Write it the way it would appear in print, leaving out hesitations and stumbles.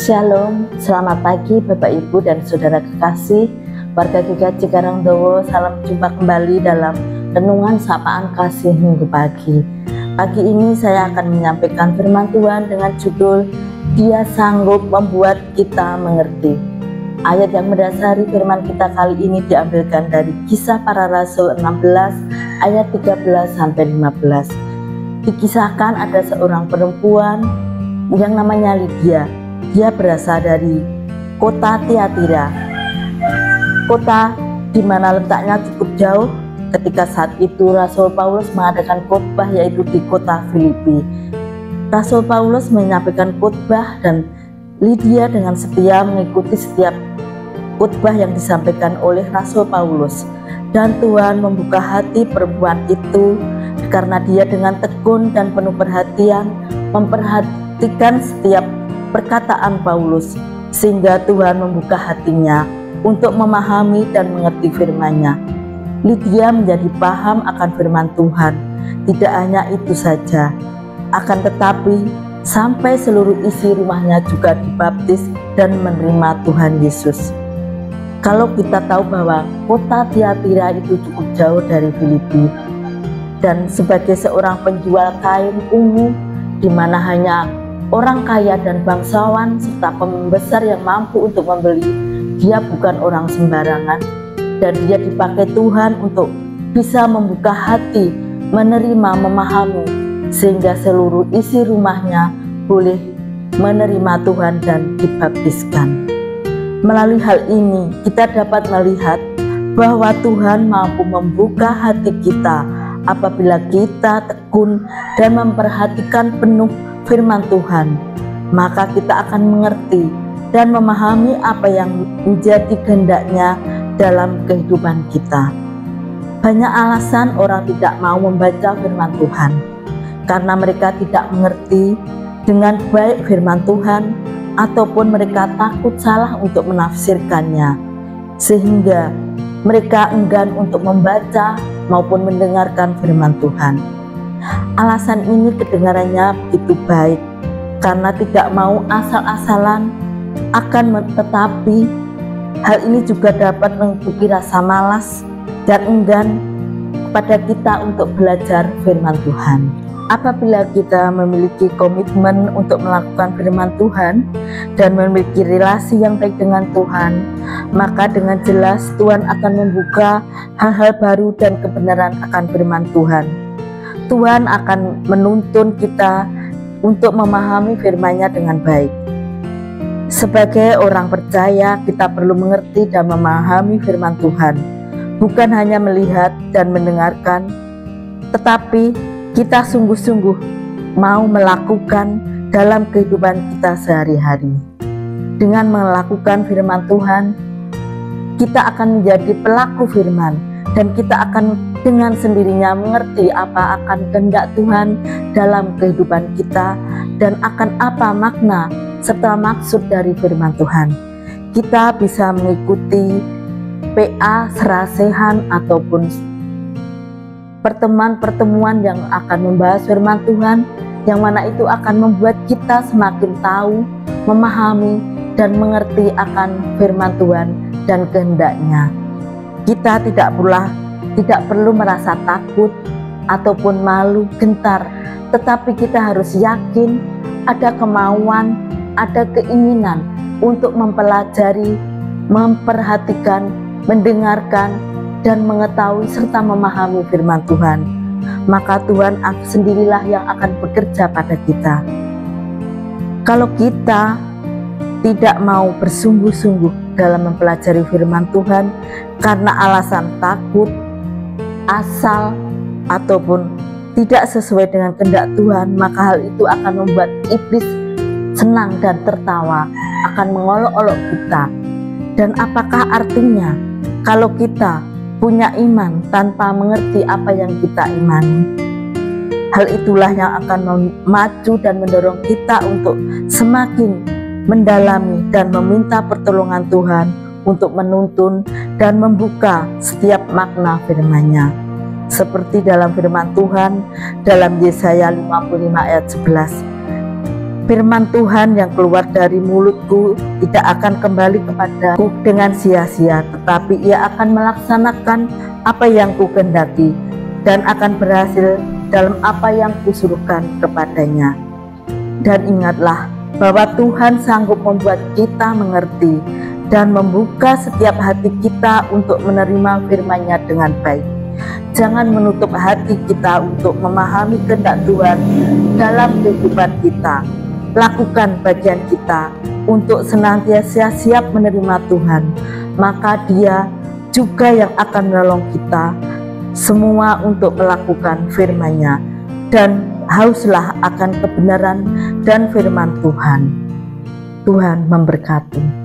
Shalom, selamat pagi Bapak Ibu dan Saudara kekasih, warga GKJ Karangdowo. Salam jumpa kembali dalam Renungan Sapaan Kasih Minggu pagi. Pagi ini saya akan menyampaikan firman Tuhan dengan judul Dia Sanggup Membuat Kita Mengerti. Ayat yang mendasari firman kita kali ini diambilkan dari Kisah Para Rasul 16 ayat 13-15. Dikisahkan ada seorang perempuan yang namanya Lydia. Dia berasal dari kota Tiatira, kota di mana letaknya cukup jauh ketika saat itu Rasul Paulus mengadakan khotbah, yaitu di kota Filipi. Rasul Paulus menyampaikan khotbah dan Lydia dengan setia mengikuti setiap khotbah yang disampaikan oleh Rasul Paulus. Dan Tuhan membuka hati perempuan itu karena dia dengan tekun dan penuh perhatian memperhatikan setiap perkataan Paulus, sehingga Tuhan membuka hatinya untuk memahami dan mengerti firman-Nya. Lydia menjadi paham akan firman Tuhan. Tidak hanya itu saja, akan tetapi sampai seluruh isi rumahnya juga dibaptis dan menerima Tuhan Yesus. Kalau kita tahu bahwa kota Tiatira itu cukup jauh dari Filipi, dan sebagai seorang penjual kain ungu di mana hanya orang kaya dan bangsawan serta pembesar yang mampu untuk membeli, dia bukan orang sembarangan, dan dia dipakai Tuhan untuk bisa membuka hati, menerima, memahami, sehingga seluruh isi rumahnya boleh menerima Tuhan dan dibaptiskan. Melalui hal ini kita dapat melihat bahwa Tuhan mampu membuka hati kita apabila kita tekun dan memperhatikan penuh firman Tuhan, maka kita akan mengerti dan memahami apa yang menjadi kehendak-Nya dalam kehidupan kita. Banyak alasan orang tidak mau membaca firman Tuhan, karena mereka tidak mengerti dengan baik firman Tuhan, ataupun mereka takut salah untuk menafsirkannya, sehingga mereka enggan untuk membaca maupun mendengarkan firman Tuhan. Alasan ini kedengarannya begitu baik, karena tidak mau asal-asalan, tetapi hal ini juga dapat menguji rasa malas dan enggan pada kita untuk belajar firman Tuhan. Apabila kita memiliki komitmen untuk melakukan firman Tuhan dan memiliki relasi yang baik dengan Tuhan, maka dengan jelas Tuhan akan membuka hal-hal baru dan kebenaran akan firman Tuhan. Tuhan akan menuntun kita untuk memahami firman-Nya dengan baik. Sebagai orang percaya, kita perlu mengerti dan memahami firman Tuhan, bukan hanya melihat dan mendengarkan, tetapi kita sungguh-sungguh mau melakukan dalam kehidupan kita sehari-hari. Dengan melakukan firman Tuhan, kita akan menjadi pelaku firman, dan kita akan dengan sendirinya mengerti apa akan kehendak Tuhan dalam kehidupan kita dan akan apa makna serta maksud dari firman Tuhan. Kita bisa mengikuti PA serasehan ataupun pertemuan-pertemuan yang akan membahas firman Tuhan, yang mana itu akan membuat kita semakin tahu, memahami, dan mengerti akan firman Tuhan dan kehendak-Nya. Kita tidak perlu merasa takut ataupun malu, gentar, tetapi kita harus yakin, ada kemauan, ada keinginan untuk mempelajari, memperhatikan, mendengarkan, dan mengetahui serta memahami firman Tuhan. Maka Tuhan sendirilah yang akan bekerja pada kita. Kalau kita tidak mau bersungguh-sungguh dalam mempelajari firman Tuhan karena alasan takut, asal, ataupun tidak sesuai dengan kehendak Tuhan, maka hal itu akan membuat iblis senang dan tertawa, akan mengolok-olok kita. Dan apakah artinya kalau kita punya iman tanpa mengerti apa yang kita imani? Hal itulah yang akan memacu dan mendorong kita untuk semakin mendalami dan meminta pertolongan Tuhan untuk menuntun dan membuka setiap makna firman-Nya. Seperti dalam firman Tuhan dalam Yesaya 55 ayat 11. Firman Tuhan yang keluar dari mulutku tidak akan kembali kepadaku dengan sia-sia, tetapi ia akan melaksanakan apa yang kukehendaki dan akan berhasil dalam apa yang kusuruhkan kepadanya. Dan ingatlah bahwa Tuhan sanggup membuat kita mengerti dan membuka setiap hati kita untuk menerima firman-Nya dengan baik. Jangan menutup hati kita untuk memahami kehendak Tuhan dalam kehidupan kita. Lakukan bagian kita untuk senantiasa siap menerima Tuhan, maka Dia juga yang akan menolong kita semua untuk melakukan firman-Nya, dan hauslah akan kebenaran dan firman Tuhan. Tuhan memberkati.